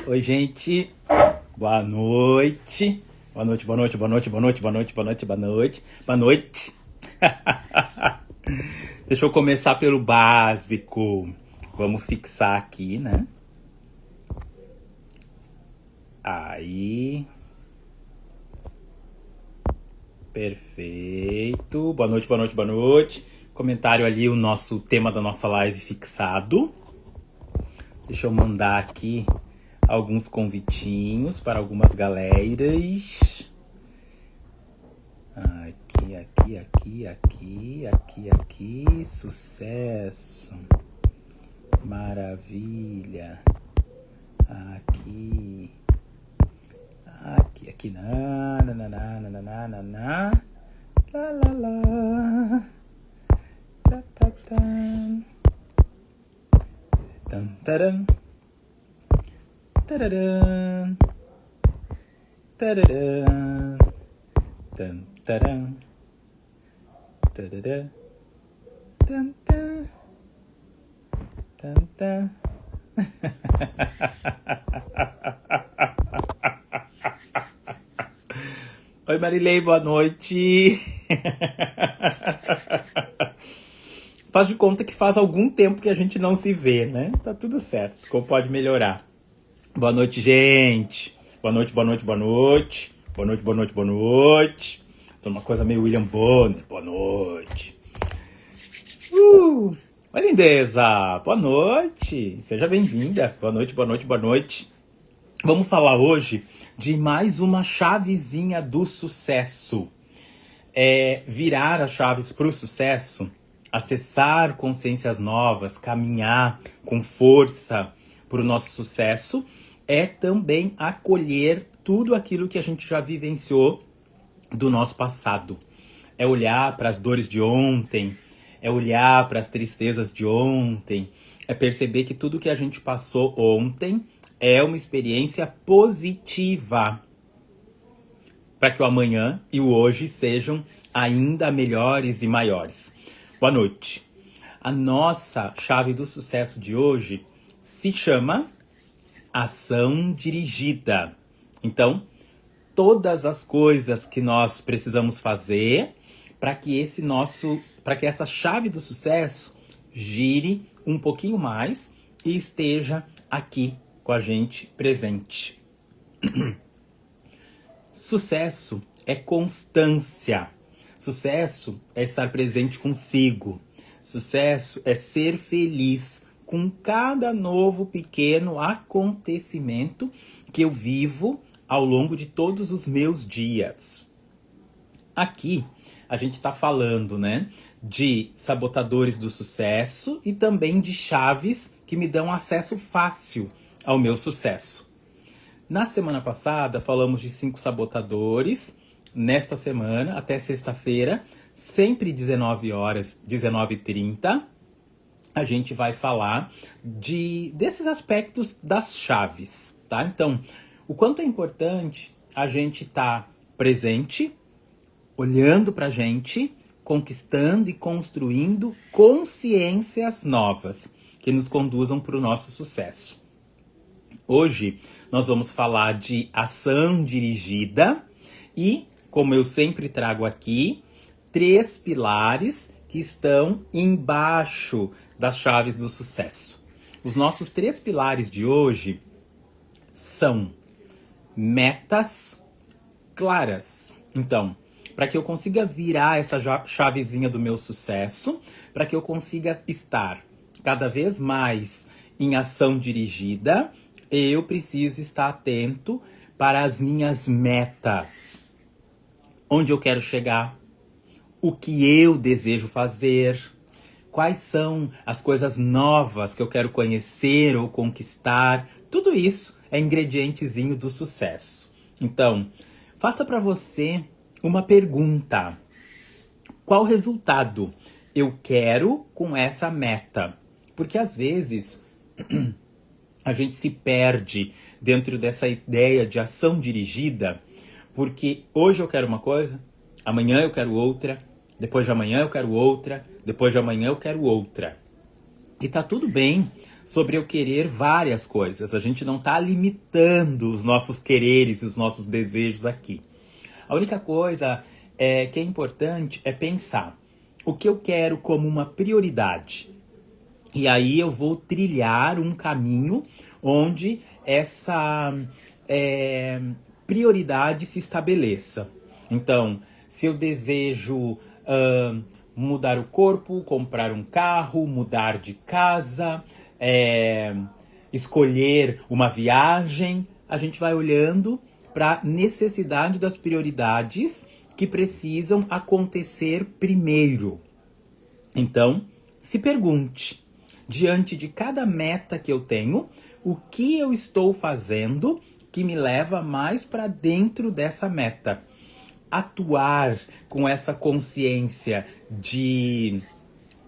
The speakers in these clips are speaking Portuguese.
Oi, gente. Boa noite. Boa noite, boa noite, boa noite, boa noite, boa noite, boa noite, boa noite. Boa noite. Deixa eu começar pelo básico. Vamos fixar aqui, né? Aí. Perfeito. Boa noite, boa noite, boa noite. Comentário ali, o nosso tema da nossa live fixado. Deixa eu mandar aqui alguns convitinhos para algumas galeras. Aqui. Sucesso. Maravilha. Aqui. Lá, lá, lá. Tá, tá, tá. Tan, taran. Tararam. Tararam. Tan, taran. Tarará. Tan, tan. Tan, tan. Oi, Marilei, boa noite. Faz de conta que faz algum tempo que a gente não se vê, né? Tá tudo certo, como pode melhorar. Boa noite, gente. Boa noite, boa noite, boa noite. Boa noite, boa noite, boa noite. Tô numa coisa meio William Bonner. Boa noite. Oi, lindeza. Boa noite. Seja bem-vinda. Boa noite, boa noite, boa noite. Vamos falar hoje de mais uma chavezinha do sucesso. Virar as chaves para o sucesso, acessar consciências novas, caminhar com força para o nosso sucesso, é também acolher tudo aquilo que a gente já vivenciou do nosso passado. É olhar para as dores de ontem, é olhar para as tristezas de ontem, é perceber que tudo que a gente passou ontem é uma experiência positiva para que o amanhã e o hoje sejam ainda melhores e maiores. Boa noite. A nossa chave do sucesso de hoje se chama ação dirigida. Então, todas as coisas que nós precisamos fazer para que essa chave do sucesso gire um pouquinho mais e esteja aqui com a gente presente. Sucesso é constância. Sucesso é estar presente consigo. Sucesso é ser feliz com cada novo pequeno acontecimento que eu vivo ao longo de todos os meus dias. Aqui a gente está falando, né, de sabotadores do sucesso e também de chaves que me dão acesso fácil ao meu sucesso. Na semana passada falamos de 5 sabotadores. Nesta semana, até sexta-feira, sempre 19 horas, 19h30, a gente vai falar desses aspectos das chaves, tá? Então, o quanto é importante a gente estar presente, olhando pra gente, conquistando e construindo consciências novas que nos conduzam para o nosso sucesso. Hoje nós vamos falar de ação dirigida e, como eu sempre trago aqui, 3 pilares que estão embaixo das chaves do sucesso. Os nossos 3 pilares de hoje são metas claras. Então, para que eu consiga virar essa chavezinha do meu sucesso, para que eu consiga estar cada vez mais em ação dirigida, eu preciso estar atento para as minhas metas. Onde eu quero chegar? O que eu desejo fazer? Quais são as coisas novas que eu quero conhecer ou conquistar? Tudo isso é ingredientezinho do sucesso. Então, faça para você uma pergunta. Qual resultado eu quero com essa meta? Porque às vezes a gente se perde dentro dessa ideia de ação dirigida, porque hoje eu quero uma coisa, amanhã eu quero outra, depois de amanhã eu quero outra, depois de amanhã eu quero outra. E tá tudo bem sobre eu querer várias coisas. A gente não está limitando os nossos quereres e os nossos desejos aqui. A única coisa que é importante é pensar o que eu quero como uma prioridade. E aí eu vou trilhar um caminho onde essa prioridade se estabeleça. Então, se eu desejo mudar o corpo, comprar um carro, mudar de casa, escolher uma viagem, a gente vai olhando para a necessidade das prioridades que precisam acontecer primeiro. Então, se pergunte, diante de cada meta que eu tenho, o que eu estou fazendo que me leva mais para dentro dessa meta? Atuar com essa consciência de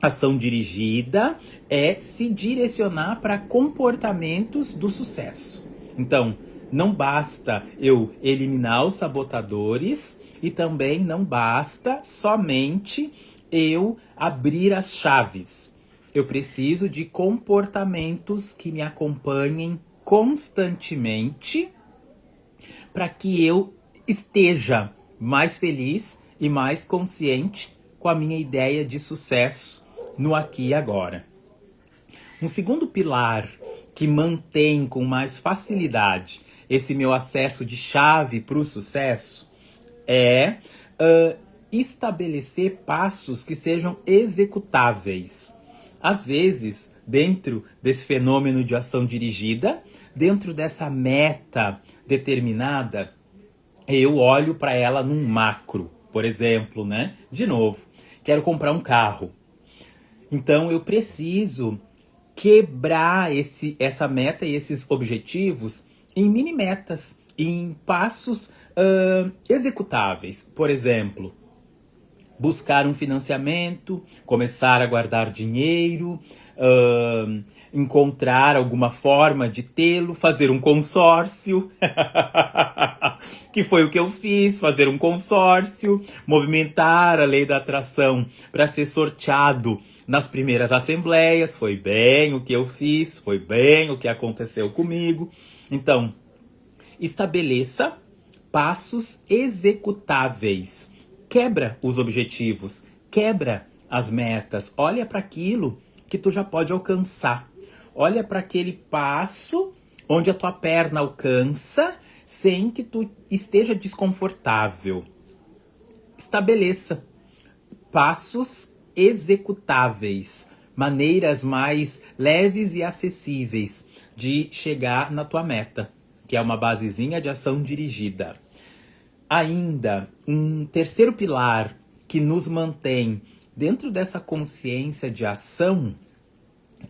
ação dirigida é se direcionar para comportamentos do sucesso. Então, não basta eu eliminar os sabotadores e também não basta somente eu abrir as chaves. Eu preciso de comportamentos que me acompanhem constantemente para que eu esteja mais feliz e mais consciente com a minha ideia de sucesso no aqui e agora. Um segundo pilar que mantém com mais facilidade esse meu acesso de chave para o sucesso é estabelecer passos que sejam executáveis. Às vezes, dentro desse fenômeno de ação dirigida, dentro dessa meta determinada, eu olho para ela num macro, por exemplo, né? De novo, quero comprar um carro. Então eu preciso quebrar essa meta e esses objetivos em mini metas, em passos executáveis. Por exemplo, buscar um financiamento, começar a guardar dinheiro, encontrar alguma forma de tê-lo, fazer um consórcio, que foi o que eu fiz, fazer um consórcio, movimentar a lei da atração para ser sorteado nas primeiras assembleias, foi bem o que eu fiz, foi bem o que aconteceu comigo. Então, estabeleça passos executáveis. Quebra os objetivos, quebra as metas, olha para aquilo que tu já pode alcançar. Olha para aquele passo onde a tua perna alcança sem que tu esteja desconfortável. Estabeleça passos executáveis, maneiras mais leves e acessíveis de chegar na tua meta, que é uma basezinha de ação dirigida. Ainda, um terceiro pilar que nos mantém dentro dessa consciência de ação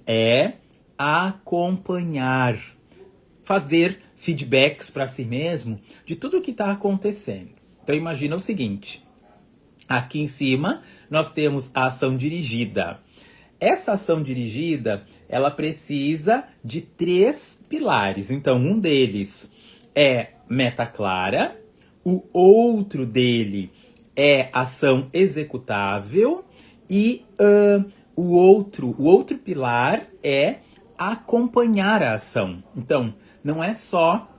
é acompanhar, fazer feedbacks para si mesmo de tudo o que está acontecendo. Então imagina o seguinte, aqui em cima nós temos a ação dirigida. Essa ação dirigida, ela precisa de 3 pilares. Então um deles é meta clara, o outro dele é ação executável e o outro pilar é acompanhar a ação. Então, não é só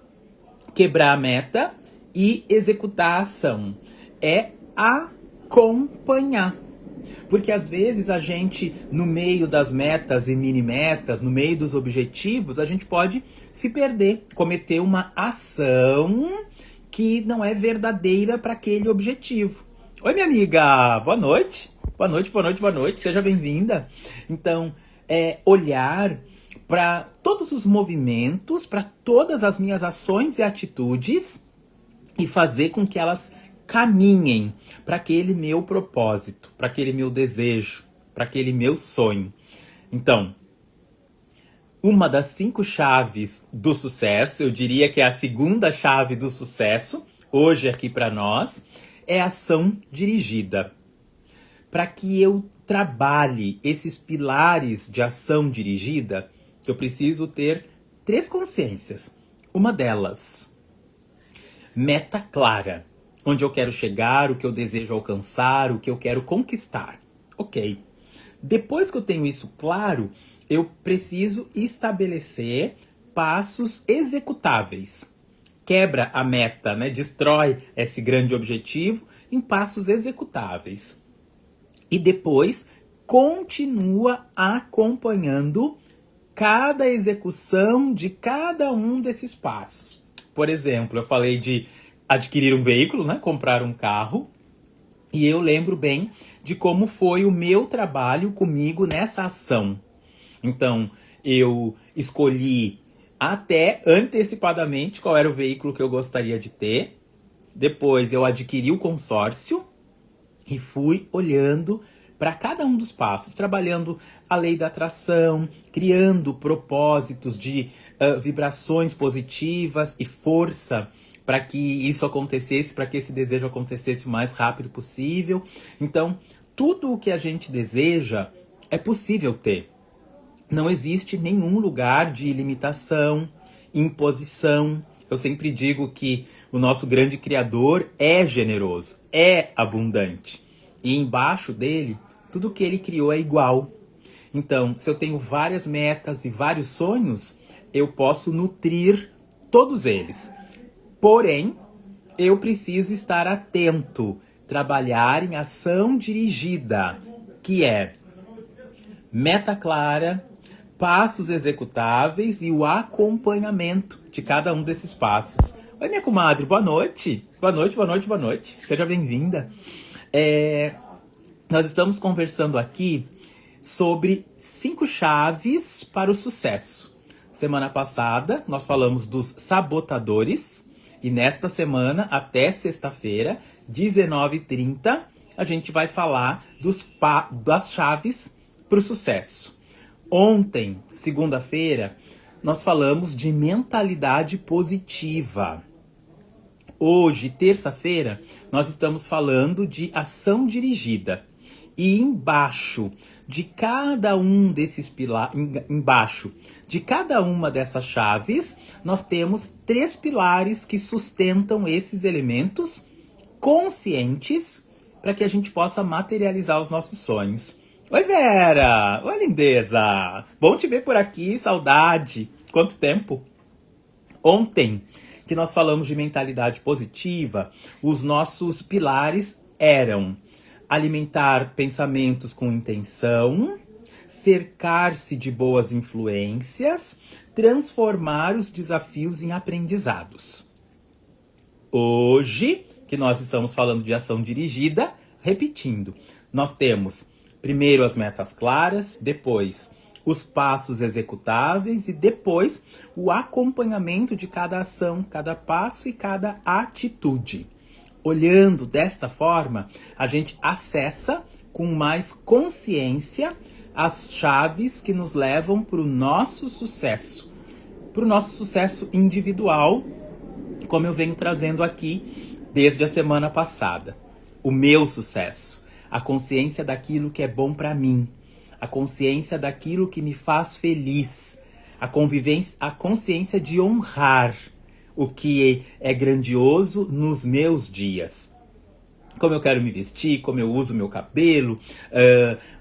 quebrar a meta e executar a ação, é acompanhar. Porque às vezes a gente, no meio das metas e mini metas, no meio dos objetivos, a gente pode se perder, cometer uma ação que não é verdadeira para aquele objetivo. Oi, minha amiga, boa noite. Boa noite, boa noite, boa noite, seja bem-vinda. Então, olhar para todos os movimentos, para todas as minhas ações e atitudes e fazer com que elas caminhem para aquele meu propósito, para aquele meu desejo, para aquele meu sonho. Então, uma das 5 chaves do sucesso, eu diria que é a segunda chave do sucesso, hoje aqui para nós, é a ação dirigida. Para que eu trabalhe esses pilares de ação dirigida, eu preciso ter 3 consciências. Uma delas, meta clara. Onde eu quero chegar, o que eu desejo alcançar, o que eu quero conquistar. Ok. Depois que eu tenho isso claro, eu preciso estabelecer passos executáveis. Quebra a meta, né? Destrói esse grande objetivo em passos executáveis. E depois continua acompanhando cada execução de cada um desses passos. Por exemplo, eu falei de adquirir um veículo, né? Comprar um carro. E eu lembro bem de como foi o meu trabalho comigo nessa ação. Então, eu escolhi até antecipadamente qual era o veículo que eu gostaria de ter. Depois eu adquiri o consórcio e fui olhando para cada um dos passos, trabalhando a lei da atração, criando propósitos de vibrações positivas e força para que isso acontecesse, para que esse desejo acontecesse o mais rápido possível. Então, tudo o que a gente deseja é possível ter. Não existe nenhum lugar de limitação, imposição. Eu sempre digo que o nosso grande Criador é generoso, é abundante. E embaixo dele, tudo que ele criou é igual. Então, se eu tenho várias metas e vários sonhos, eu posso nutrir todos eles. Porém, eu preciso estar atento, trabalhar em ação dirigida, que é meta clara, passos executáveis e o acompanhamento de cada um desses passos. Oi, minha comadre, boa noite. Boa noite, boa noite, boa noite. Seja bem-vinda. Nós estamos conversando aqui sobre 5 chaves para o sucesso. Semana passada, nós falamos dos sabotadores. E nesta semana, até sexta-feira, 19h30, a gente vai falar das chaves para o sucesso. Ontem, segunda-feira, nós falamos de mentalidade positiva. Hoje, terça-feira, nós estamos falando de ação dirigida. E embaixo de cada um desses pilares, embaixo de cada uma dessas chaves, nós temos 3 pilares que sustentam esses elementos conscientes para que a gente possa materializar os nossos sonhos. Oi, Vera! Oi, lindeza! Bom te ver por aqui, saudade! Quanto tempo? Ontem, que nós falamos de mentalidade positiva, os nossos pilares eram alimentar pensamentos com intenção, cercar-se de boas influências, transformar os desafios em aprendizados. Hoje, que nós estamos falando de ação dirigida, repetindo, nós temos primeiro as metas claras, depois os passos executáveis e depois o acompanhamento de cada ação, cada passo e cada atitude. Olhando desta forma, a gente acessa com mais consciência as chaves que nos levam para o nosso sucesso individual, como eu venho trazendo aqui desde a semana passada. O meu sucesso, a consciência daquilo que é bom para mim, a consciência daquilo que me faz feliz, a consciência de honrar o que é grandioso nos meus dias. Como eu quero me vestir, como eu uso meu cabelo,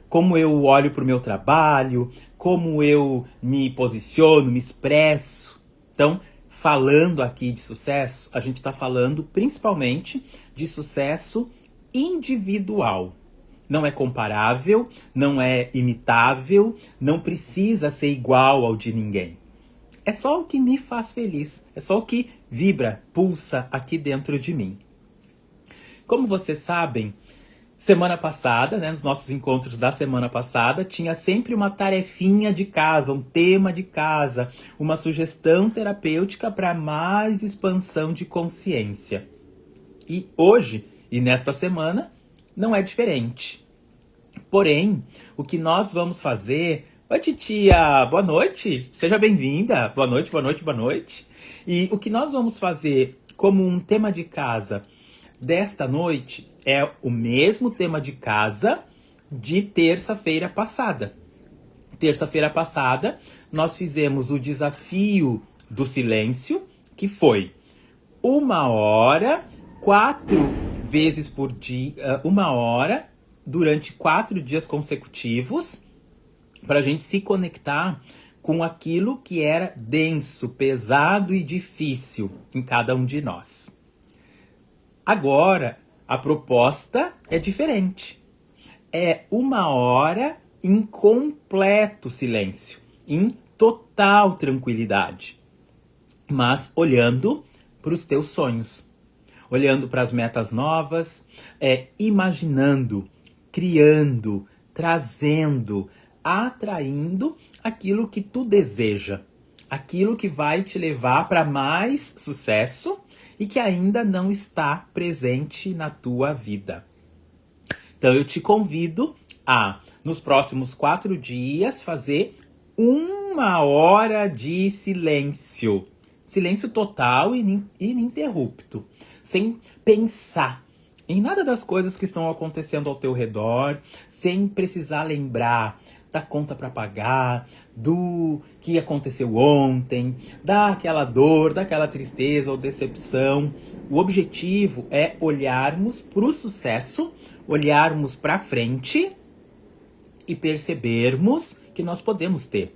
como eu olho para o meu trabalho, como eu me posiciono, me expresso. Então, falando aqui de sucesso, a gente está falando principalmente de sucesso individual. Não é comparável, não é imitável, não precisa ser igual ao de ninguém. É só o que me faz feliz, é só o que vibra, pulsa aqui dentro de mim. Como vocês sabem, semana passada, né, nos nossos encontros da semana passada, tinha sempre uma tarefinha de casa, um tema de casa, uma sugestão terapêutica para mais expansão de consciência. E hoje, e nesta semana, não é diferente. Porém, o que nós vamos fazer... Oi, titia! Boa noite! Seja bem-vinda! Boa noite, boa noite, boa noite! E o que nós vamos fazer como um tema de casa desta noite é o mesmo tema de casa de terça-feira passada. Terça-feira passada, nós fizemos o desafio do silêncio, que foi 1 hora, 4 vezes por dia, 1 hora, durante 4 dias consecutivos, para a gente se conectar com aquilo que era denso, pesado e difícil em cada um de nós. Agora, a proposta é diferente. É 1 hora em completo silêncio, em total tranquilidade, mas olhando para os teus sonhos, olhando para as metas novas, imaginando, criando, trazendo, atraindo aquilo que tu deseja, aquilo que vai te levar para mais sucesso e que ainda não está presente na tua vida. Então eu te convido a, nos próximos 4 dias, fazer 1 hora de silêncio. Silêncio total e ininterrupto. Sem pensar em nada das coisas que estão acontecendo ao teu redor, sem precisar lembrar da conta para pagar, do que aconteceu ontem, daquela dor, daquela tristeza ou decepção. O objetivo é olharmos para o sucesso, olharmos para frente e percebermos que nós podemos ter.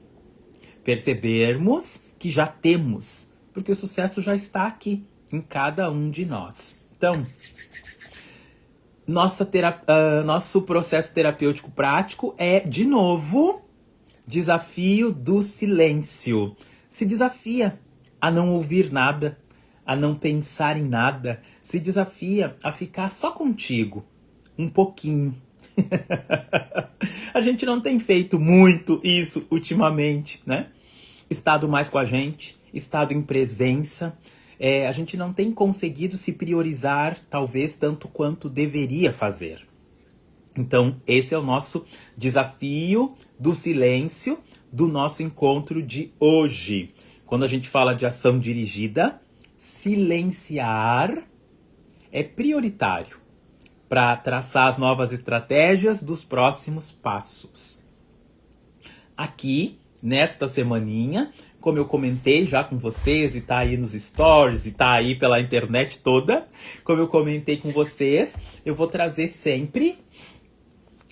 Percebermos que já temos, porque o sucesso já está aqui, em cada um de nós. Então, nosso processo terapêutico prático é, de novo, desafio do silêncio. Se desafia a não ouvir nada, a não pensar em nada. Se desafia a ficar só contigo, um pouquinho. A gente não tem feito muito isso ultimamente, né? Estado mais com a gente, estado em presença. A gente não tem conseguido se priorizar, talvez, tanto quanto deveria fazer. Então, esse é o nosso desafio do silêncio do nosso encontro de hoje. Quando a gente fala de ação dirigida, silenciar é prioritário para traçar as novas estratégias dos próximos passos. Aqui, nesta semaninha, como eu comentei já com vocês, e tá aí nos stories, e tá aí pela internet toda, como eu comentei com vocês, eu vou trazer sempre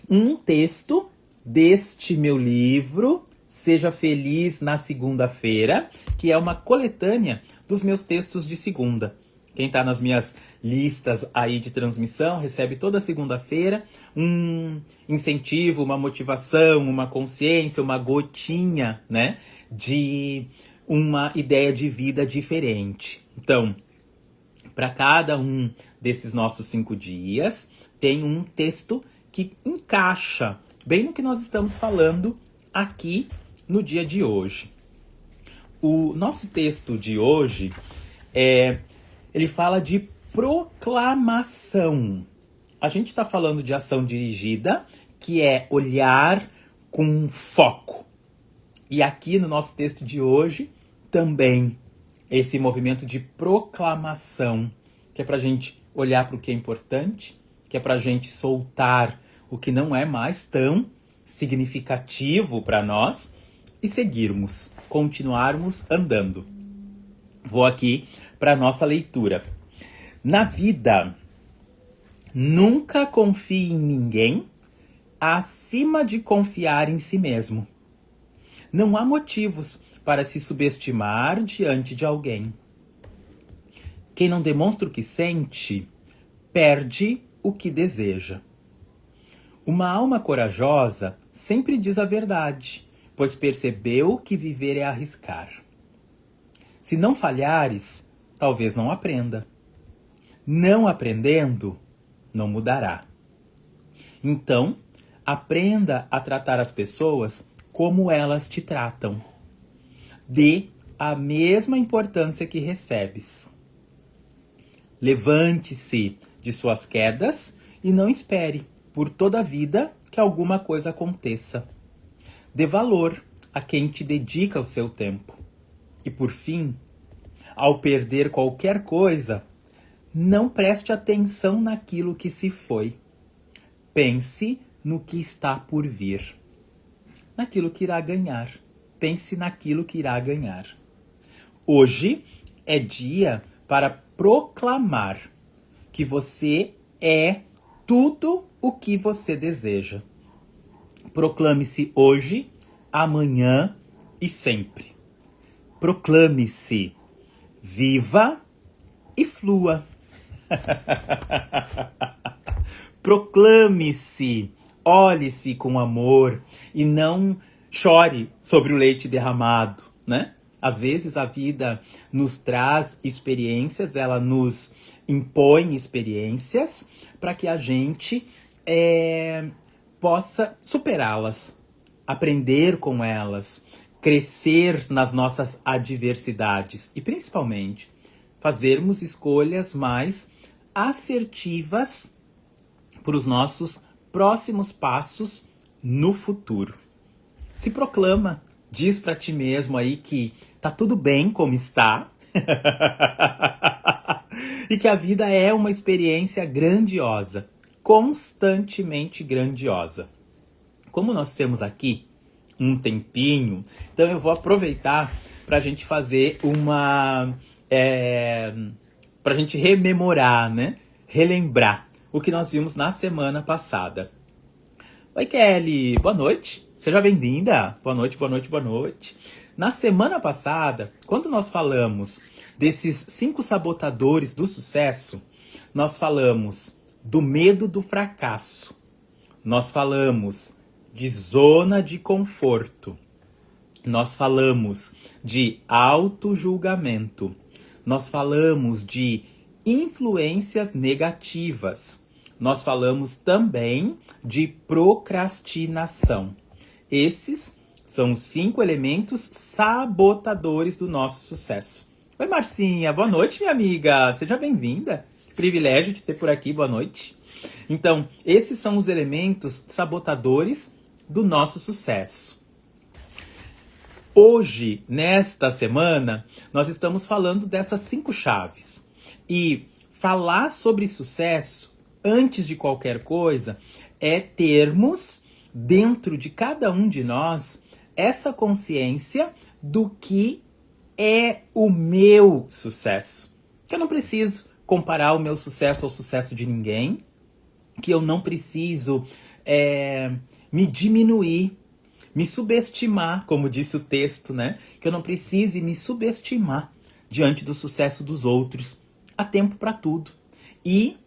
um texto deste meu livro, Seja Feliz na Segunda-feira, que é uma coletânea dos meus textos de segunda. Quem está nas minhas listas aí de transmissão recebe toda segunda-feira um incentivo, uma motivação, uma consciência, uma gotinha, né, de uma ideia de vida diferente. Então, para cada um desses nossos 5 dias, tem um texto que encaixa bem no que nós estamos falando aqui no dia de hoje. O nosso texto de hoje ele fala de proclamação. A gente está falando de ação dirigida, que é olhar com foco. E aqui no nosso texto de hoje, também esse movimento de proclamação, que é para a gente olhar para o que é importante, que é para a gente soltar o que não é mais tão significativo para nós e seguirmos, continuarmos andando. Vou aqui para a nossa leitura. Na vida, nunca confie em ninguém acima de confiar em si mesmo. Não há motivos para se subestimar diante de alguém. Quem não demonstra o que sente, perde o que deseja. Uma alma corajosa sempre diz a verdade, pois percebeu que viver é arriscar. Se não falhares, talvez não aprenda. Não aprendendo, não mudará. Então, aprenda a tratar as pessoas como elas te tratam. Dê a mesma importância que recebes. Levante-se de suas quedas e não espere, por toda a vida, que alguma coisa aconteça. Dê valor a quem te dedica o seu tempo. E por fim, ao perder qualquer coisa, não preste atenção naquilo que se foi. Pense no que está por vir. Naquilo que irá ganhar. Pense naquilo que irá ganhar. Hoje é dia para proclamar que você é tudo o que você deseja. Proclame-se hoje amanhã e sempre. Proclame-se viva e flua. Proclame-se, olhe-se com amor e não chore sobre o leite derramado, né? Às vezes a vida nos traz experiências, ela nos impõe experiências para que a gente possa superá-las, aprender com elas, crescer nas nossas adversidades e principalmente fazermos escolhas mais assertivas para os nossos próximos passos no futuro. Se proclama, diz para ti mesmo aí que tá tudo bem como está e que a vida é uma experiência grandiosa, constantemente grandiosa. Como nós temos aqui um tempinho, então eu vou aproveitar para a gente fazer para a gente rememorar, né? Relembrar o que nós vimos na semana passada. Oi, Kelly, boa noite, seja bem-vinda. Boa noite, boa noite, boa noite. Na semana passada, quando nós falamos desses 5 sabotadores do sucesso, nós falamos do medo do fracasso, nós falamos de zona de conforto, nós falamos de autojulgamento, nós falamos de influências negativas, nós falamos também de procrastinação. Esses são os 5 elementos sabotadores do nosso sucesso. Oi, Marcinha, boa noite, minha amiga, seja bem-vinda. Que privilégio de ter por aqui, boa noite. Então, esses são os elementos sabotadores do nosso sucesso. Hoje, nesta semana, nós estamos falando dessas 5 chaves. E falar sobre sucesso, antes de qualquer coisa, é termos dentro de cada um de nós essa consciência do que é o meu sucesso. Que eu não preciso comparar o meu sucesso ao sucesso de ninguém, que eu não preciso me diminuir, me subestimar, como disse o texto, né? Que eu não precise me subestimar diante do sucesso dos outros. Há tempo para tudo. E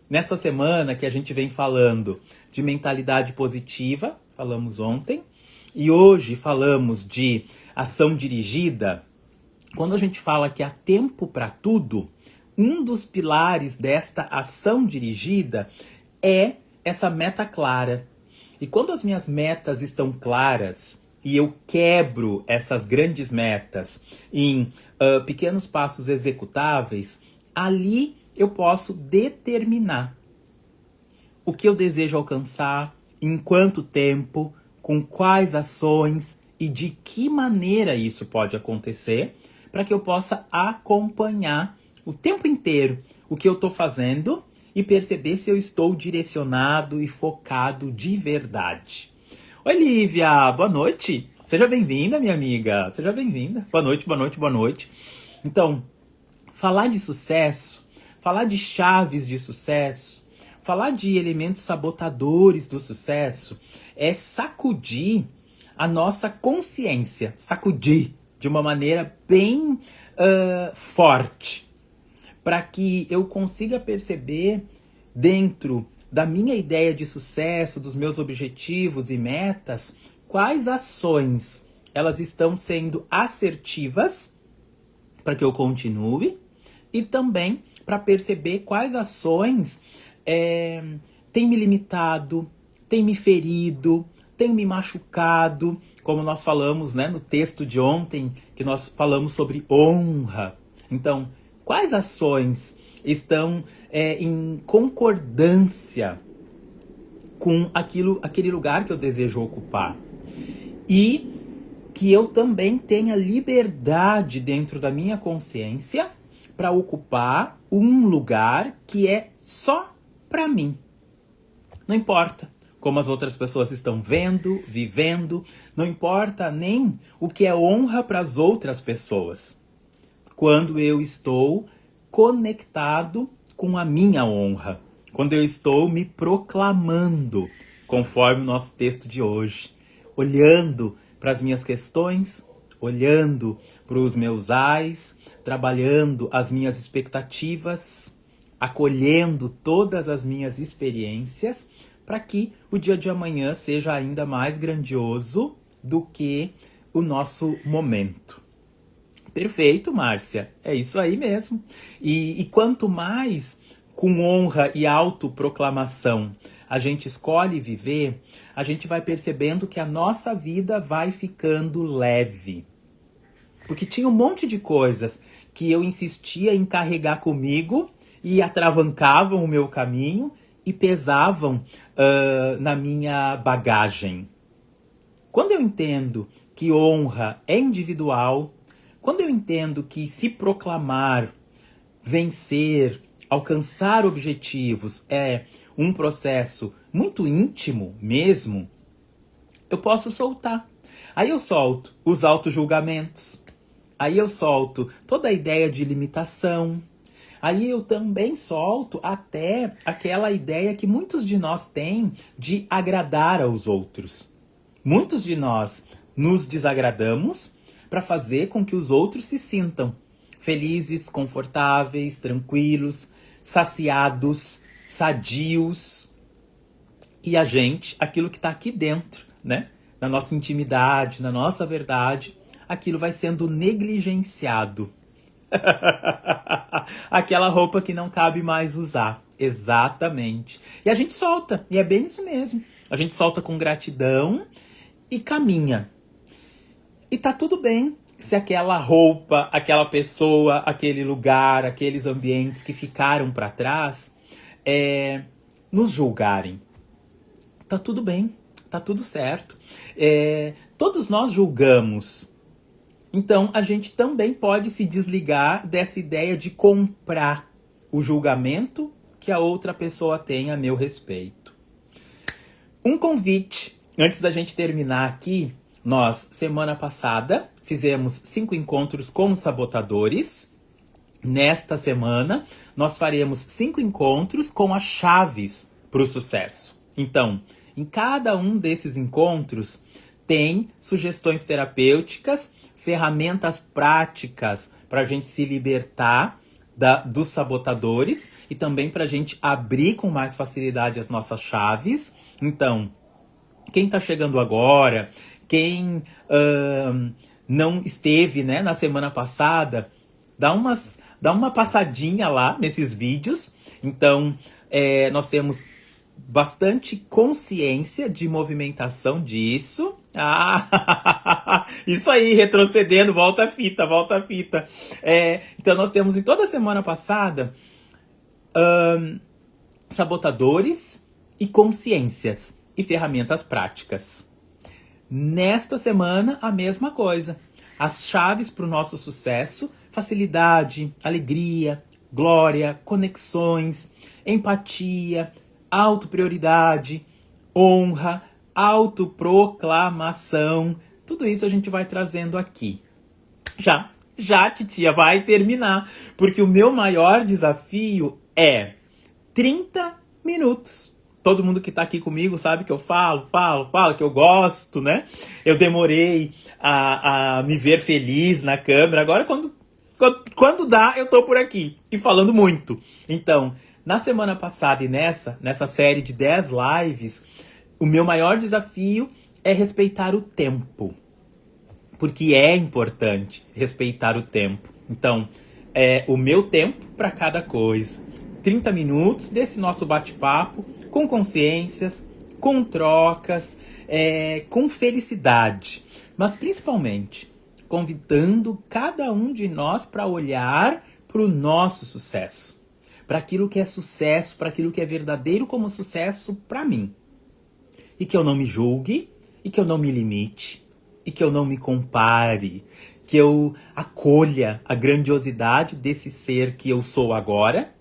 nessa semana que a gente vem falando de mentalidade positiva, falamos ontem, e hoje falamos de ação dirigida. Quando a gente fala que há tempo para tudo, um dos pilares desta ação dirigida é essa meta clara. E quando as minhas metas estão claras e eu quebro essas grandes metas em pequenos passos executáveis, ali eu posso determinar o que eu desejo alcançar, em quanto tempo, com quais ações e de que maneira isso pode acontecer, para que eu possa acompanhar o tempo inteiro o que eu estou fazendo e perceber se eu estou direcionado e focado de verdade. Oi, Lívia, boa noite. Seja bem-vinda, minha amiga. Seja bem-vinda. Boa noite, boa noite, boa noite. Então, falar de sucesso, falar de chaves de sucesso, falar de elementos sabotadores do sucesso é sacudir a nossa consciência. Sacudir de uma maneira bem forte, para que eu consiga perceber dentro da minha ideia de sucesso, dos meus objetivos e metas, quais ações elas estão sendo assertivas para que eu continue e também para perceber quais ações têm me limitado, têm me ferido, têm me machucado, como nós falamos, né, no texto de ontem, que nós falamos sobre honra. Então, quais ações estão em concordância com aquele lugar que eu desejo ocupar? E que eu também tenha liberdade dentro da minha consciência para ocupar um lugar que é só para mim. Não importa como as outras pessoas estão vendo, vivendo, não importa nem o que é honra para as outras pessoas. Quando eu estou conectado com a minha honra, quando eu estou me proclamando, conforme o nosso texto de hoje, olhando para as minhas questões, olhando para os meus ais, trabalhando as minhas expectativas, acolhendo todas as minhas experiências, para que o dia de amanhã seja ainda mais grandioso do que o nosso momento. Perfeito, Márcia. É isso aí mesmo. E quanto mais com honra e autoproclamação a gente escolhe viver, a gente vai percebendo que a nossa vida vai ficando leve. Porque tinha um monte de coisas que eu insistia em carregar comigo e atravancavam o meu caminho e pesavam na minha bagagem. Quando eu entendo que honra é individual, quando eu entendo que se proclamar, vencer, alcançar objetivos é um processo muito íntimo mesmo, eu posso soltar. Aí eu solto os autojulgamentos, aí eu solto toda a ideia de limitação, aí eu também solto até aquela ideia que muitos de nós têm de agradar aos outros. Muitos de nós nos desagradamos para fazer com que os outros se sintam felizes, confortáveis, tranquilos, saciados, sadios. E a gente, aquilo que está aqui dentro, né? Na nossa intimidade, na nossa verdade, aquilo vai sendo negligenciado. Aquela roupa que não cabe mais usar. Exatamente. E a gente solta. E é bem isso mesmo. A gente solta com gratidão e caminha. E tá tudo bem se aquela roupa, aquela pessoa, aquele lugar, aqueles ambientes que ficaram para trás nos julgarem. Tá tudo bem, tá tudo certo. Todos nós julgamos. Então a gente também pode se desligar dessa ideia de comprar o julgamento que a outra pessoa tem a meu respeito. Um convite, antes da gente terminar aqui. Nós, semana passada, fizemos 5 encontros com os sabotadores. Nesta semana, nós faremos 5 encontros com as chaves para o sucesso. Então, em cada um desses encontros, tem sugestões terapêuticas, ferramentas práticas para a gente se libertar dos sabotadores e também para a gente abrir com mais facilidade as nossas chaves. Então, quem está chegando agora, quem não esteve, né, na semana passada, dá uma passadinha lá nesses vídeos. Então, nós temos bastante consciência de movimentação disso. Isso aí, retrocedendo, volta a fita, volta a fita. Então, nós temos em toda a semana passada sabotadores e consciências e ferramentas práticas. Nesta semana, a mesma coisa. As chaves para o nosso sucesso: facilidade, alegria, glória, conexões, empatia, autoprioridade, honra, autoproclamação. Tudo isso a gente vai trazendo aqui. Já, titia, vai terminar. Porque o meu maior desafio é 30 minutos. Todo mundo que tá aqui comigo sabe que eu falo, que eu gosto, né? Eu demorei a me ver feliz na câmera. Agora, quando dá, eu tô por aqui e falando muito. Então, na semana passada e nessa série de 10 lives, o meu maior desafio é respeitar o tempo. Porque é importante respeitar o tempo. Então, o meu tempo para cada coisa. 30 minutos desse nosso bate-papo, com consciências, com trocas, com felicidade. Mas principalmente, convidando cada um de nós para olhar para o nosso sucesso. Para aquilo que é sucesso, para aquilo que é verdadeiro como sucesso para mim. E que eu não me julgue, e que eu não me limite, e que eu não me compare. Que eu acolha a grandiosidade desse ser que eu sou agora.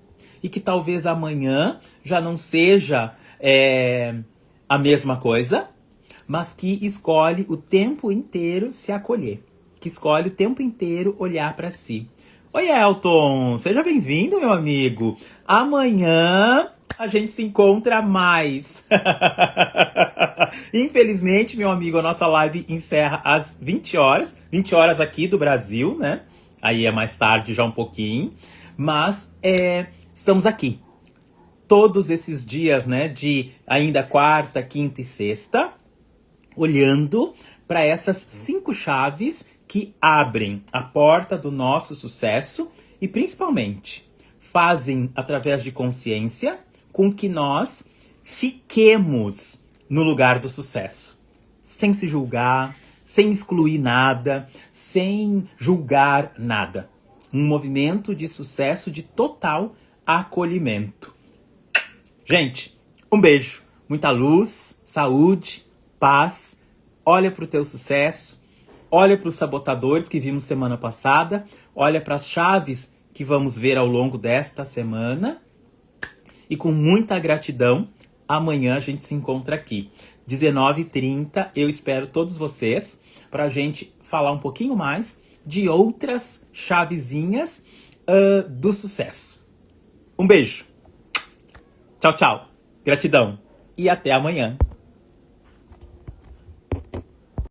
E que talvez amanhã já não seja a mesma coisa, mas que escolhe o tempo inteiro se acolher. Que escolhe o tempo inteiro olhar para si. Oi, Elton! Seja bem-vindo, meu amigo! Amanhã a gente se encontra mais. Infelizmente, meu amigo, a nossa live encerra às 20 horas. 20 horas aqui do Brasil, né? Aí é mais tarde já um pouquinho. Mas estamos aqui. Todos esses dias, né? De ainda quarta, quinta e sexta. Olhando para essas 5 chaves que abrem a porta do nosso sucesso e principalmente fazem, através de consciência, com que nós fiquemos no lugar do sucesso. Sem se julgar, sem excluir nada, sem julgar nada. Um movimento de sucesso de total acolhimento. Gente, um beijo. Muita luz, saúde, paz. Olha para o teu sucesso. Olha para os sabotadores que vimos semana passada. Olha para as chaves que vamos ver ao longo desta semana. E com muita gratidão, amanhã a gente se encontra aqui. 19h30, eu espero todos vocês para a gente falar um pouquinho mais de outras chavezinhas do sucesso. Um beijo. Tchau, tchau. Gratidão. E até amanhã.